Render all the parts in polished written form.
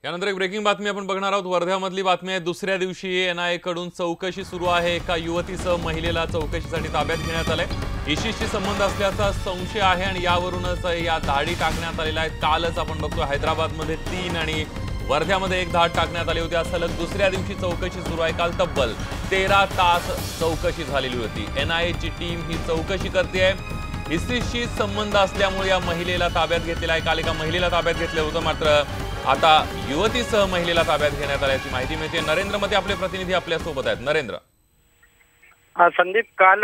यानंतर एक ब्रेकिंग बातमी आपण बघणार आहोत। वर्ध्यामधली बातमी आहे। दुसऱ्या दिवशी एनआयए कडून चौकशी सुरू आहे। एका युवतीसह महिलेला चौकशीसाठी ताब्यात घेण्यात आलंय। इशीशी संबंध असल्याचा संशय आहे आणि यावरूनच या धाडी टाकण्यात आलेल्या आहेत। कालच आपण बघतो हैदराबादमध्ये 3 आणि वर्ध्यामध्ये 1 धाड टाकण्यात आली होती। सलग दुसऱ्या दिवशी चौकशी सुरू आहे। काल तब्बल 13 तास चौकशी झालेली होती। एनआयएची टीम ही चौकशी करते आहे। इशीशी संबंध असल्यामुळे या महिलेला ताब्यात घेतलेला आहे। काल एका महिलेला ताब्यात घेतलं होतं, मात्र आता युवतीसह महिलेला ताब्यात घेण्यात आल्याची माहिती मिळते। नरेंद्र मते आपले प्रतिनिधी आपल्या सोबत आहेत। नरेंद्र, संदीप, काल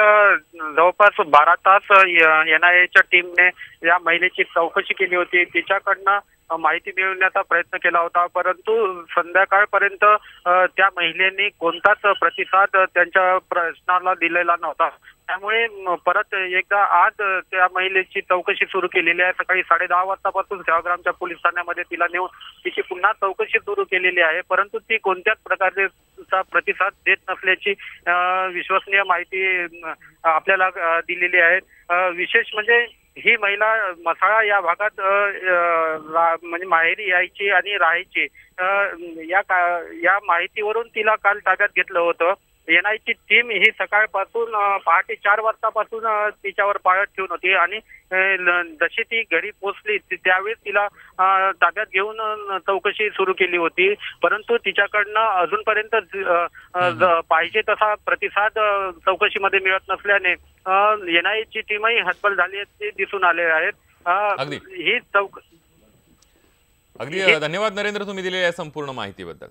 जवळपास 12 तास एनआयएच्या टीमने या महिलेची चौकशी केली होती। तिच्याकडनं माहिती मिळवण्याचा प्रयत्न केला होता, परंतु संध्याकाळपर्यंत त्या महिलेने कोणताच प्रतिसाद त्यांच्या प्रश्नाला दिलेला नव्हता। त्यामुळे परत एकदा आज त्या महिलेची चौकशी सुरू केलेली आहे। सकाळी 10:30 वाजतापासून सेवाग्रामच्या पोलीस ठाण्यामध्ये तिला नेऊन तिची पुन्हा चौकशी सुरू केलेली आहे, परंतु ती कोणत्याच प्रकारचा प्रतिसाद देत नसल्याची विश्वसनीय माहिती आपल्याला दिलेली आहे। विशेष म्हणजे ही महिला मसाळा या भागात म्हणजे माहेरी यायची आणि राहायची, या माहितीवरून तिला काल ताब्यात घेतलं होतं। एनआयची टीम ही सकाळपासून पहाटे 4 वाजतापासून तिच्यावर पाळत ठेवून होती आणि जशी ती घरी पोहोचली त्यावेळेस तिला ताब्यात घेऊन चौकशी सुरू केली होती, परंतु तिच्याकडनं अजूनपर्यंत पाहिजे तसा प्रतिसाद चौकशीमध्ये मिळत नसल्याने एनआयची टीमही हतबल झाल्याचे दिसून आले आहेत। अगदी धन्यवाद नरेंद्र, तुम्ही दिलेल्या संपूर्ण माहितीबद्दल।